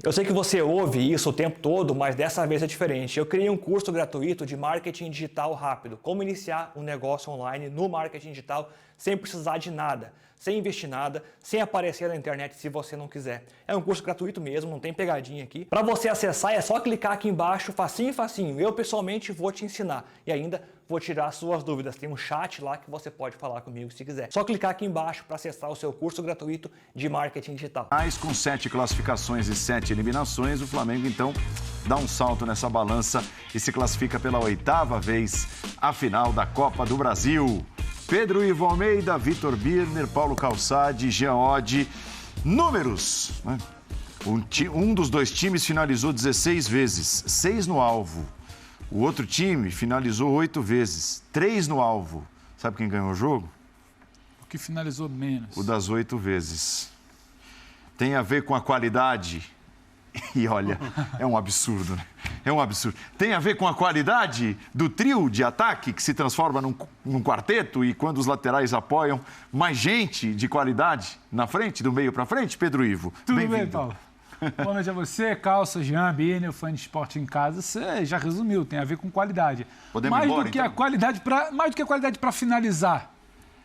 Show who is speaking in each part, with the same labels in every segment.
Speaker 1: Eu sei que você ouve isso o tempo todo, mas dessa vez é diferente. Eu criei um curso gratuito de marketing digital rápido. Como iniciar um negócio online no marketing digital sem precisar de nada, sem investir nada, sem aparecer na internet se você não quiser. É um curso gratuito mesmo, não tem pegadinha aqui. Para você acessar é só clicar aqui embaixo, facinho, facinho. Eu pessoalmente vou te ensinar e ainda vou tirar suas dúvidas. Tem um chat lá que você pode falar comigo se quiser. Só clicar aqui embaixo para acessar o seu curso gratuito de marketing digital.
Speaker 2: Mas com 7 classificações e 7 eliminações, o Flamengo então dá um salto nessa balança e se classifica pela 8ª vez à final da Copa do Brasil. Pedro Ivo Almeida, Vitor Birner, Paulo Calçade, Jean Oddi. Números, né? Um dos dois times finalizou 16 vezes, 6 no alvo. O outro time finalizou 8 vezes, 3 no alvo. Sabe quem ganhou o jogo?
Speaker 3: O que finalizou menos.
Speaker 2: O das 8 vezes. Tem a ver com a qualidade. E olha, é um absurdo, né? É um absurdo. Tem a ver com a qualidade do trio de ataque, que se transforma num quarteto e quando os laterais apoiam, mais gente de qualidade na frente, do meio para frente, Pedro Ivo.
Speaker 3: Tudo bem, Paulo? Boa noite a você, Calça, Jean, Birner, fã de esporte em casa. Você já resumiu, tem a ver com qualidade.
Speaker 2: Podemos ir embora, então?
Speaker 3: Mais do que a qualidade para finalizar,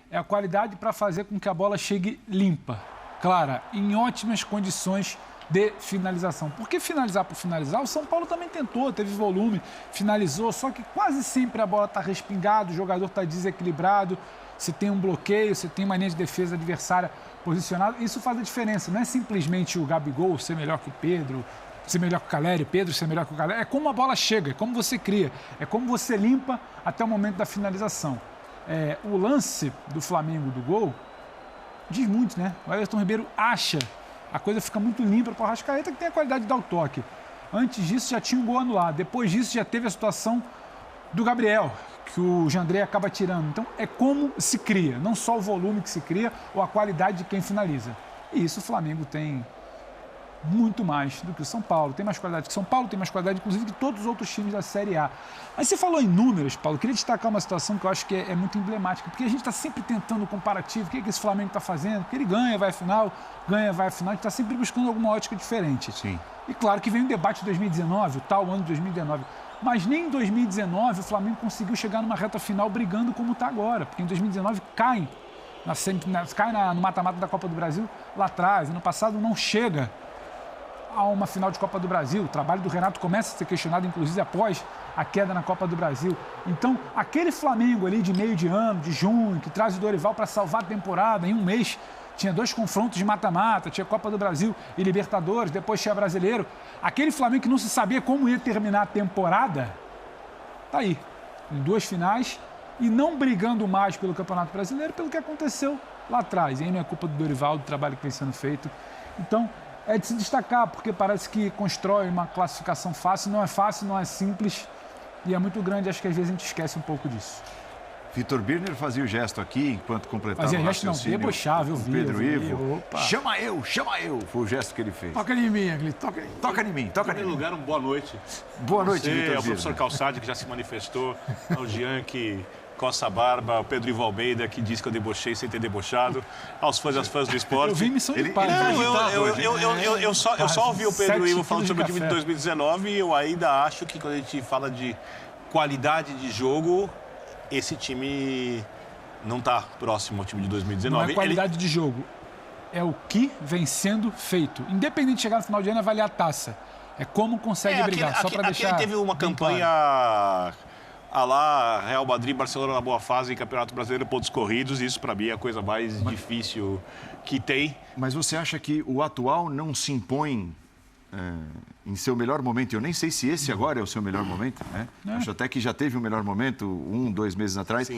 Speaker 3: é a qualidade para fazer com que a bola chegue limpa, clara, em ótimas condições de finalização. Porque finalizar por finalizar, o São Paulo também tentou, teve volume, finalizou, só que quase sempre a bola está respingada, o jogador está desequilibrado, você tem um bloqueio, você tem uma linha de defesa adversária posicionada, isso faz a diferença, não é simplesmente o Gabigol ser melhor que o Pedro, ser melhor que o Caleri, Pedro ser melhor que o Caleri, é como a bola chega, é como você cria, é como você limpa até o momento da finalização. O lance do Flamengo do gol diz muito, né? O Everton Ribeiro acha, a coisa fica muito limpa para o Arrascaeta, que tem a qualidade de dar o toque. Antes disso, já tinha um gol anulado. Depois disso, já teve a situação do Gabriel, que o Jandrei acaba tirando. Então, é como se cria, não só o volume que se cria ou a qualidade de quem finaliza. E isso o Flamengo tem muito mais do que o São Paulo. Tem mais qualidade que o São Paulo, tem mais qualidade, inclusive, que todos os outros times da Série A. Mas você falou em números, Paulo. Queria destacar uma situação que eu acho que é muito emblemática, porque a gente está sempre tentando o comparativo, o que esse Flamengo está fazendo, porque ele ganha, vai à final, ganha, vai à final, a gente está sempre buscando alguma ótica diferente.
Speaker 2: Sim.
Speaker 3: E claro que vem o debate de 2019, o tal ano de 2019. Mas nem em 2019 o Flamengo conseguiu chegar numa reta final brigando como está agora, porque em 2019 cai no mata-mata da Copa do Brasil lá atrás. Ano passado não chega a uma final de Copa do Brasil. O trabalho do Renato começa a ser questionado, inclusive, após a queda na Copa do Brasil. Então, aquele Flamengo ali de meio de ano, de junho, que traz o Dorival para salvar a temporada, em um mês tinha 2 confrontos de mata-mata, tinha Copa do Brasil e Libertadores, depois tinha Brasileiro. Aquele Flamengo que não se sabia como ia terminar a temporada, tá aí, em 2 finais e não brigando mais pelo Campeonato Brasileiro, pelo que aconteceu lá atrás. E aí não é culpa do Dorival, do trabalho que vem sendo feito. Então, é de se destacar, porque parece que constrói uma classificação fácil, não é simples e é muito grande, acho que às vezes a gente esquece um pouco disso.
Speaker 2: Vitor Birner fazia o gesto aqui, enquanto completava
Speaker 3: o
Speaker 2: raciocínio.
Speaker 3: Debochava, eu vi.
Speaker 2: Pedro Ivo. Chama eu! Foi o gesto que ele fez.
Speaker 3: Toca em mim, Agli, toca em mim.
Speaker 2: Em primeiro
Speaker 4: lugar, boa noite.
Speaker 2: Boa noite, Vitor Birner.
Speaker 4: Ao professor Calçade, que já se manifestou, ao Jean, que coça a barba, ao Pedro Ivo Almeida, que diz que eu debochei sem ter debochado, aos fãs e às fãs do esporte.
Speaker 3: Eu vi missão de paz.
Speaker 4: Eu só ouvi o Pedro Ivo falando sobre o time de 2019 e eu ainda acho que quando a gente fala de qualidade de jogo, esse time não está próximo ao time de 2019.
Speaker 3: Não é qualidade de jogo, é o que vem sendo feito. Independente de chegar no final de ano, é valer a taça. É como consegue brigar, só para deixar.
Speaker 4: Teve uma campanha a lá Real Madrid, Barcelona na boa fase em Campeonato Brasileiro, pontos corridos. Isso, para mim, é a coisa mais difícil que tem.
Speaker 2: Mas você acha que o atual não se impõe em seu melhor momento? Eu nem sei se esse agora é o seu melhor momento, né? Acho até que já teve um melhor momento 1, 2 meses atrás.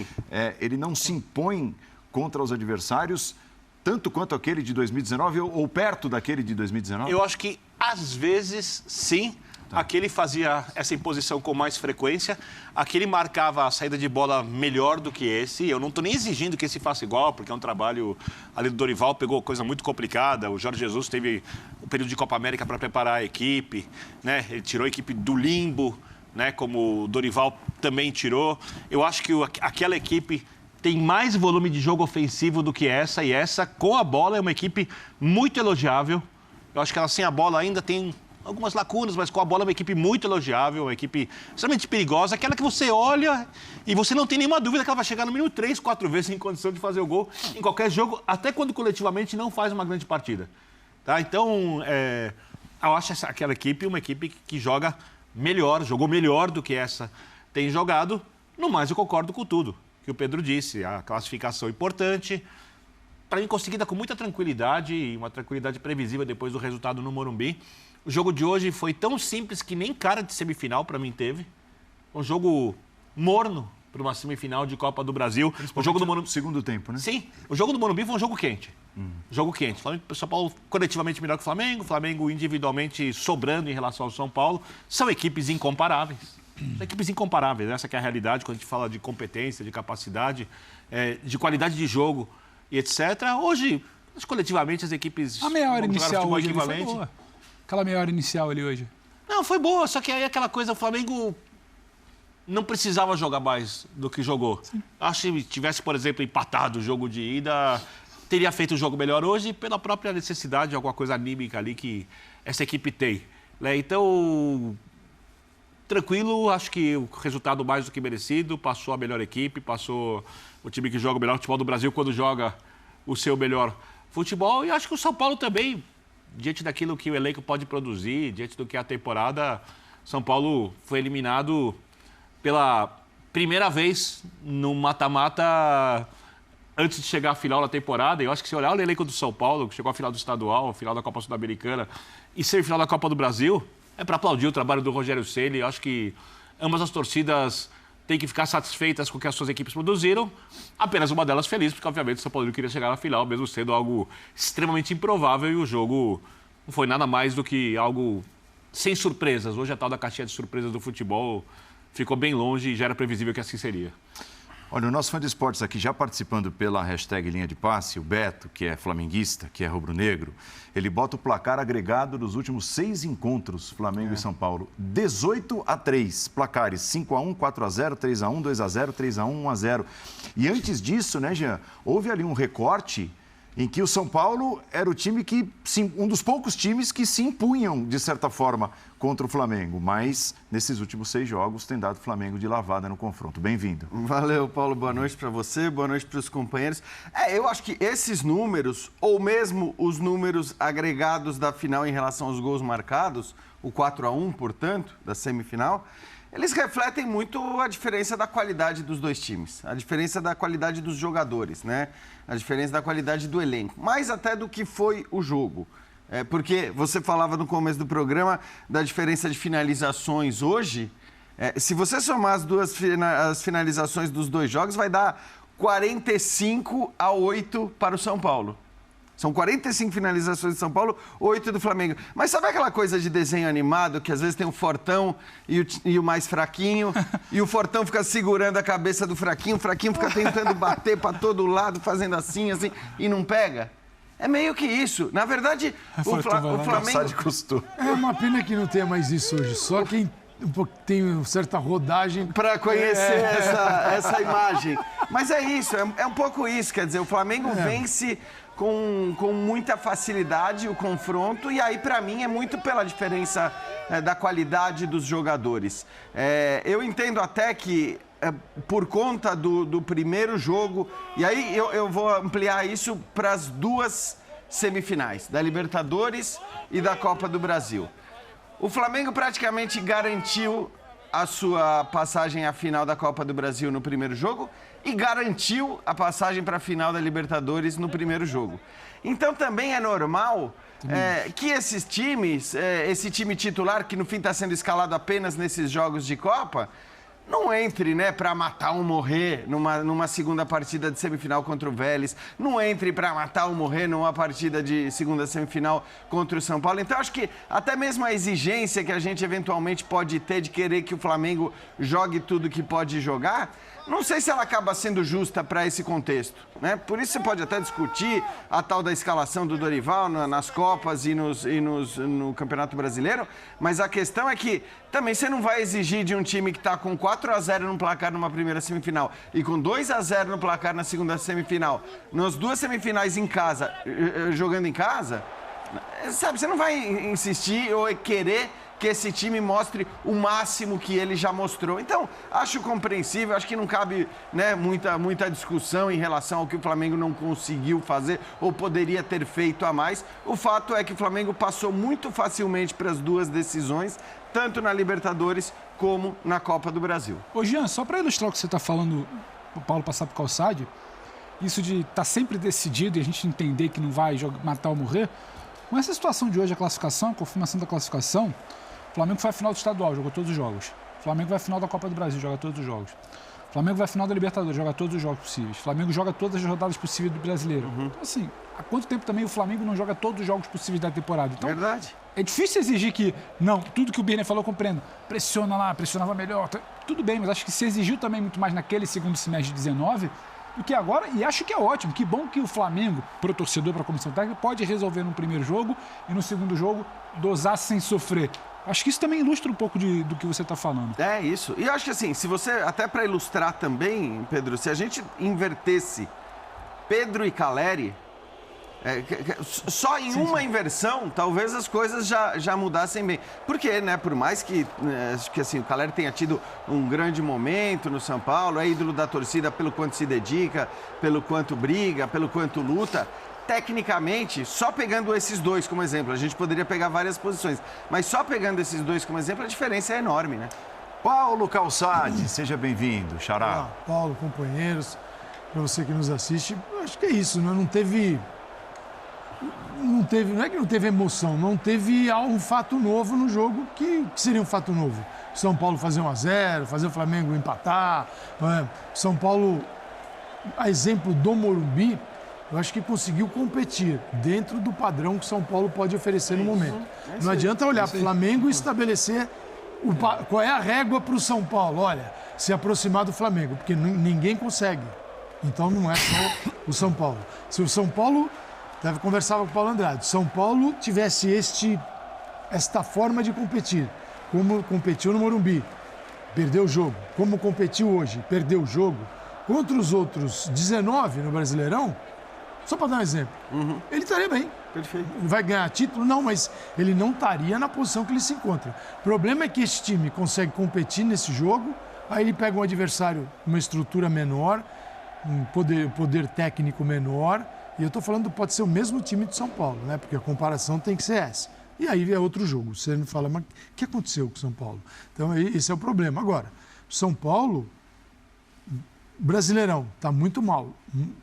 Speaker 2: Ele não se impõe contra os adversários tanto quanto aquele de 2019 ou perto daquele de 2019?
Speaker 4: Eu acho que, às vezes, sim. Aquele fazia essa imposição com mais frequência, aquele marcava a saída de bola melhor do que esse. Eu não estou nem exigindo que esse faça igual, porque é um trabalho ali do Dorival, pegou coisa muito complicada. O Jorge Jesus teve um período de Copa América para preparar a equipe, né? Ele tirou a equipe do limbo, né? Como o Dorival também tirou. Eu acho que aquela equipe tem mais volume de jogo ofensivo do que essa, e essa, com a bola, é uma equipe muito elogiável. Eu acho que ela sem a bola ainda tem algumas lacunas, mas com a bola é uma equipe muito elogiável, uma equipe extremamente perigosa, aquela que você olha e você não tem nenhuma dúvida que ela vai chegar no minuto 3, 4 vezes em condição de fazer o gol em qualquer jogo, até quando coletivamente não faz uma grande partida. Tá? Então, eu acho aquela equipe uma equipe que joga melhor, jogou melhor do que essa tem jogado. No mais, eu concordo com tudo que o Pedro disse, a classificação importante, para mim conseguida com muita tranquilidade e uma tranquilidade previsível depois do resultado no Morumbi. O jogo de hoje foi tão simples que nem cara de semifinal para mim teve. Um jogo morno para uma semifinal de Copa do Brasil. O jogo do Morumbi...
Speaker 2: Segundo tempo, né?
Speaker 4: Sim, o jogo do Morumbi foi um jogo quente. Jogo quente. O São Paulo coletivamente melhor que o Flamengo individualmente sobrando em relação ao São Paulo. São equipes incomparáveis. São equipes incomparáveis. Essa que é a realidade quando a gente fala de competência, de capacidade, de qualidade de jogo e etc. Hoje, coletivamente, as equipes...
Speaker 3: A meia hora inicial hoje
Speaker 4: equivalente.
Speaker 3: Foi boa. Aquela meia hora inicial ali hoje.
Speaker 4: Não, foi boa, só que aí aquela coisa, o Flamengo não precisava jogar mais do que jogou. Sim. Acho que se tivesse, por exemplo, empatado o jogo de ida, teria feito o jogo melhor hoje pela própria necessidade, alguma coisa anímica ali que essa equipe tem. Né? Então, tranquilo, acho que o resultado mais do que merecido, passou a melhor equipe, passou o time que joga o melhor futebol do Brasil quando joga o seu melhor futebol. E acho que o São Paulo também... Diante daquilo que o elenco pode produzir, diante do que é a temporada, São Paulo foi eliminado pela primeira vez no mata-mata antes de chegar à final da temporada. E eu acho que se olhar o elenco do São Paulo, que chegou à final do estadual, à final da Copa Sul-Americana e semifinal da Copa do Brasil, é para aplaudir o trabalho do Rogério Ceni. Eu acho que ambas as torcidas têm que ficar satisfeitas com o que as suas equipes produziram. Apenas uma delas feliz, porque obviamente o São Paulo queria chegar na final, mesmo sendo algo extremamente improvável, e o jogo não foi nada mais do que algo sem surpresas. Hoje a tal da caixinha de surpresas do futebol ficou bem longe e já era previsível que assim seria.
Speaker 2: Olha, o nosso fã de esportes aqui já participando pela hashtag Linha de Passe, o Beto, que é flamenguista, que é rubro-negro, ele bota o placar agregado dos últimos 6 encontros, Flamengo e São Paulo. 18-3, placares 5-1, 4-0, 3-1, 2-0, 3-1, 1-0. E antes disso, né, Jean, houve ali um recorte em que o São Paulo era o time que, um dos poucos times que se impunham, de certa forma, contra o Flamengo. Mas, nesses últimos 6 jogos, tem dado o Flamengo de lavada no confronto. Bem-vindo.
Speaker 5: Valeu, Paulo. Boa noite para você, boa noite para os companheiros. Eu acho que esses números, ou mesmo os números agregados da final em relação aos gols marcados, o 4-1, portanto, da semifinal, eles refletem muito a diferença da qualidade dos dois times, a diferença da qualidade dos jogadores, né? A diferença da qualidade do elenco, mais até do que foi o jogo. Porque você falava no começo do programa da diferença de finalizações hoje. Se você somar as finalizações dos dois jogos, vai dar 45-8 para o São Paulo. São 45 finalizações de São Paulo, 8 do Flamengo. Mas sabe aquela coisa de desenho animado, que às vezes tem o fortão e o mais fraquinho, e o fortão fica segurando a cabeça do fraquinho, o fraquinho fica tentando bater para todo lado, fazendo assim, e não pega? É meio que isso. Na verdade, o Flamengo...
Speaker 3: É uma pena que não tenha mais isso hoje. Só quem tem certa rodagem...
Speaker 5: Para conhecer essa imagem. Mas é isso, é um pouco isso. Quer dizer, o Flamengo vence... Com muita facilidade o confronto, e aí, para mim, é muito pela diferença da qualidade dos jogadores. Eu entendo até que, por conta do primeiro jogo, e aí eu vou ampliar isso para as 2 semifinais, da Libertadores e da Copa do Brasil. O Flamengo praticamente garantiu a sua passagem à final da Copa do Brasil no primeiro jogo e garantiu a passagem para a final da Libertadores no primeiro jogo. Então também é normal que esses times, esse time titular, que no fim está sendo escalado apenas nesses jogos de Copa, não entre, né, para matar ou morrer numa segunda partida de semifinal contra o Vélez. Não entre para matar ou morrer numa partida de segunda semifinal contra o São Paulo. Então, acho que até mesmo a exigência que a gente eventualmente pode ter de querer que o Flamengo jogue tudo que pode jogar, não sei se ela acaba sendo justa para esse contexto, né? Por isso você pode até discutir a tal da escalação do Dorival nas Copas e no Campeonato Brasileiro, mas a questão é que também você não vai exigir de um time que está com 4-0 no placar numa primeira semifinal e com 2-0 no placar na segunda semifinal, nas 2 semifinais em casa, jogando em casa, Sabe, você não vai insistir ou querer que esse time mostre o máximo que ele já mostrou. Então, acho compreensível, acho que não cabe, né, muita discussão em relação ao que o Flamengo não conseguiu fazer ou poderia ter feito a mais. O fato é que o Flamengo passou muito facilmente para as duas decisões, tanto na Libertadores como na Copa do Brasil.
Speaker 3: Ô, Jean, só para ilustrar o que você está falando, o Paulo passar para o Calçade, isso de estar sempre decidido e a gente entender que não vai matar ou morrer, com essa situação de hoje, a classificação, a confirmação da classificação, o Flamengo foi à final do estadual, jogou todos os jogos. O Flamengo vai à final da Copa do Brasil, joga todos os jogos. O Flamengo vai à final da Libertadores, joga todos os jogos possíveis. O Flamengo joga todas as rodadas possíveis do Brasileiro. Então, assim, há quanto tempo também o Flamengo não joga todos os jogos possíveis da temporada? Então,
Speaker 5: Verdade.
Speaker 3: é difícil exigir que, não, tudo que o Birner falou eu compreendo. Pressiona lá, pressionava melhor. Tudo bem, mas acho que se exigiu também muito mais naquele segundo semestre de 19 do que agora, e acho que é ótimo. Que bom que o Flamengo, pro torcedor, pra comissão técnica, pode resolver no primeiro jogo e no segundo jogo dosar sem sofrer. Acho que isso também ilustra um pouco do que você está falando.
Speaker 5: É isso. E eu acho que assim, se você, até para ilustrar também, Pedro, se a gente invertesse Pedro e Caleri, só em uma inversão, talvez as coisas já mudassem bem. Porque, né, por mais que assim, o Caleri tenha tido um grande momento no São Paulo, é ídolo da torcida pelo quanto se dedica, pelo quanto briga, pelo quanto luta, tecnicamente, só pegando esses dois como exemplo, a gente poderia pegar várias posições, mas só pegando esses dois como exemplo, a diferença é enorme, né?
Speaker 2: Paulo Calçade, seja bem-vindo, Xará.
Speaker 6: Olá, Paulo, companheiros, para você que nos assiste, acho que é isso, né? Não é que não teve emoção, não teve um fato novo no jogo que seria um fato novo. São Paulo fazer 1-0, fazer o Flamengo empatar, São Paulo, a exemplo do Morumbi, eu acho que conseguiu competir dentro do padrão que São Paulo pode oferecer no momento. Não adianta olhar para o Flamengo e estabelecer qual é a régua para o São Paulo. Olha, se aproximar do Flamengo, porque ninguém consegue. Então não é só o São Paulo. Se o São Paulo, conversava com o Paulo Andrade, São Paulo tivesse esta forma de competir, como competiu no Morumbi, perdeu o jogo, como competiu hoje, perdeu o jogo, contra os outros 19 no Brasileirão, só para dar um exemplo, ele estaria bem.
Speaker 5: Perfeito.
Speaker 6: Vai ganhar título? Não, mas ele não estaria na posição que ele se encontra. O problema é que esse time consegue competir nesse jogo, aí ele pega um adversário com uma estrutura menor, um poder técnico menor, e eu estou falando, pode ser o mesmo time de São Paulo, né? Porque a comparação tem que ser essa. E aí é outro jogo. Você me fala, mas o que aconteceu com o São Paulo? Então, esse é o problema. Agora, São Paulo, Brasileirão, está muito mal.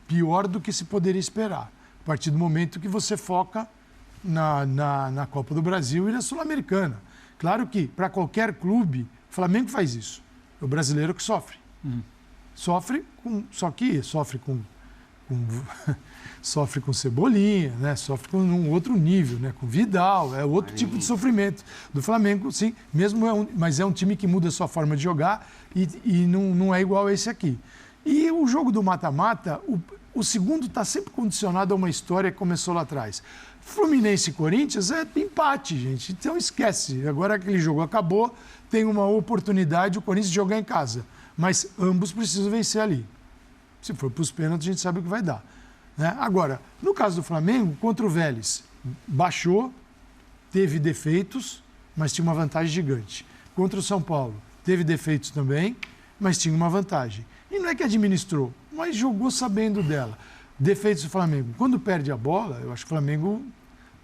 Speaker 6: Pior do que se poderia esperar. A partir do momento que você foca na Copa do Brasil e na Sul-Americana. Claro que, para qualquer clube, o Flamengo faz isso. É o brasileiro que sofre. Sofre com Cebolinha, né? Sofre com um outro nível, né? Com Vidal, é outro tipo de sofrimento. Do Flamengo, sim, mas é um time que muda a sua forma de jogar e não é igual a esse aqui. E o jogo do mata-mata, o segundo está sempre condicionado a uma história que começou lá atrás. Fluminense e Corinthians é empate, gente. Então esquece. Agora aquele jogo acabou, tem uma oportunidade o Corinthians de jogar em casa. Mas ambos precisam vencer ali. Se for para os pênaltis, a gente sabe o que vai dar. Né? Agora, no caso do Flamengo, contra o Vélez, baixou, teve defeitos, mas tinha uma vantagem gigante. Contra o São Paulo, teve defeitos também, mas tinha uma vantagem. E não é que administrou, mas jogou sabendo dela. Defeitos do Flamengo. Quando perde a bola, eu acho que o Flamengo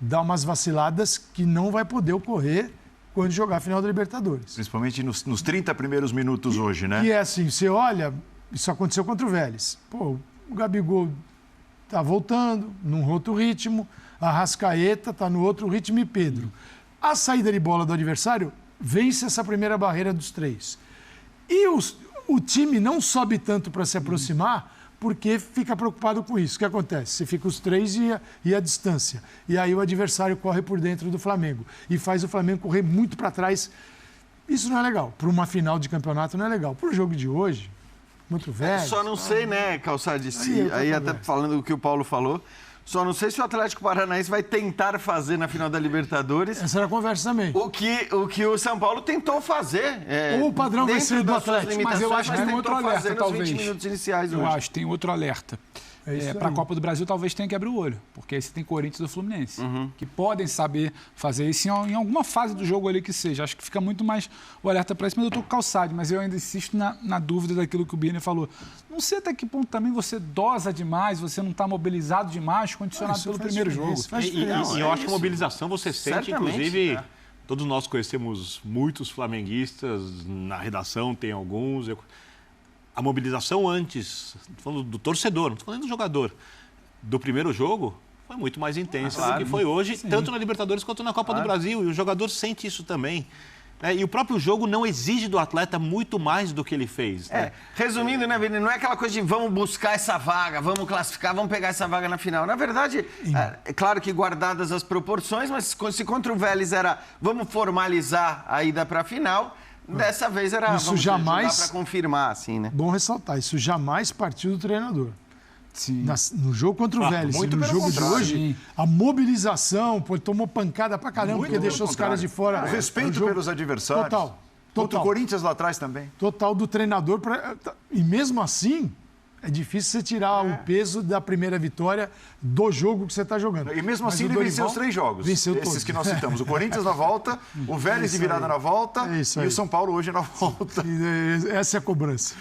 Speaker 6: dá umas vaciladas que não vai poder ocorrer quando jogar a final da Libertadores.
Speaker 2: Principalmente nos 30 primeiros minutos hoje, né?
Speaker 6: E é assim, você olha, isso aconteceu contra o Vélez. Pô, o Gabigol está voltando, num outro ritmo, a Arrascaeta está no outro ritmo e Pedro. A saída de bola do adversário vence essa primeira barreira dos três. E o time não sobe tanto para se aproximar porque fica preocupado com isso. O que acontece? Você fica os três e a distância. E aí o adversário corre por dentro do Flamengo e faz o Flamengo correr muito para trás. Isso não é legal. Para uma final de campeonato não é legal. Para o jogo de hoje, contra o Vélez...
Speaker 5: Só não sei, né, Calçade, aí até falando do que o Paulo falou, só não sei se o Atlético Paranaense vai tentar fazer na final da Libertadores.
Speaker 6: Essa era a conversa também.
Speaker 5: O que o São Paulo tentou fazer.
Speaker 6: Ou o padrão vai ser do Atlético,
Speaker 3: mas eu acho que tem outro alerta,
Speaker 5: nos
Speaker 3: talvez.
Speaker 5: 20 minutos iniciais
Speaker 3: eu
Speaker 5: hoje.
Speaker 3: acho, tem outro alerta.
Speaker 6: isso
Speaker 3: para a
Speaker 6: aí.
Speaker 3: Copa do Brasil talvez tenha que abrir o olho, porque aí você tem Corinthians e Fluminense, que podem saber fazer isso em alguma fase do jogo ali que seja. Acho que fica muito mais o alerta para isso, mas eu estou com Calçade, mas eu ainda insisto na dúvida daquilo que o Birner falou. Não sei até que ponto também você dosa demais, você não está mobilizado demais, condicionado
Speaker 6: Isso
Speaker 3: pelo
Speaker 6: faz
Speaker 3: primeiro jogo.
Speaker 6: diferença, faz
Speaker 4: E
Speaker 6: diferença.
Speaker 4: eu acho que a mobilização você sente,
Speaker 5: Certamente,
Speaker 4: inclusive, todos nós conhecemos muitos flamenguistas, na redação tem alguns. A mobilização antes, tô falando do torcedor, não estou falando do jogador, do primeiro jogo, foi muito mais intensa do que foi hoje, tanto na Libertadores quanto na Copa do Brasil. E o jogador sente isso também. E o próprio jogo não exige do atleta muito mais do que ele fez. Né?
Speaker 5: Resumindo, né, Vini, não é aquela coisa de vamos buscar essa vaga, vamos classificar, vamos pegar essa vaga na final. Na verdade, é claro que guardadas as proporções, mas se contra o Vélez era vamos formalizar a ida para a final, dessa vez era
Speaker 6: Isso jamais
Speaker 5: para confirmar, assim, né?
Speaker 6: Bom ressaltar, isso jamais partiu do treinador.
Speaker 3: Sim.
Speaker 6: No jogo contra o Vélez e
Speaker 2: muito
Speaker 6: no
Speaker 2: pelo
Speaker 6: jogo de
Speaker 2: contrário.
Speaker 6: hoje, a mobilização, pô, tomou pancada pra caramba, porque deixou os caras de fora.
Speaker 2: O respeito
Speaker 6: do jogo.
Speaker 2: pelos adversários.
Speaker 6: Total.
Speaker 2: Contra o Corinthians lá atrás também.
Speaker 6: Total do treinador. E mesmo assim, é difícil você tirar o peso da primeira vitória do jogo que você está jogando.
Speaker 2: E mesmo
Speaker 6: Mas
Speaker 2: assim
Speaker 6: o
Speaker 2: ele
Speaker 6: Dorival
Speaker 2: venceu os 3 jogos.
Speaker 6: Venceu
Speaker 2: Esses
Speaker 6: todos.
Speaker 2: que nós citamos. O Corinthians na volta, o Vélez de virada na volta
Speaker 6: É isso
Speaker 2: e
Speaker 6: aí.
Speaker 2: o São Paulo hoje na volta.
Speaker 6: Essa é a cobrança.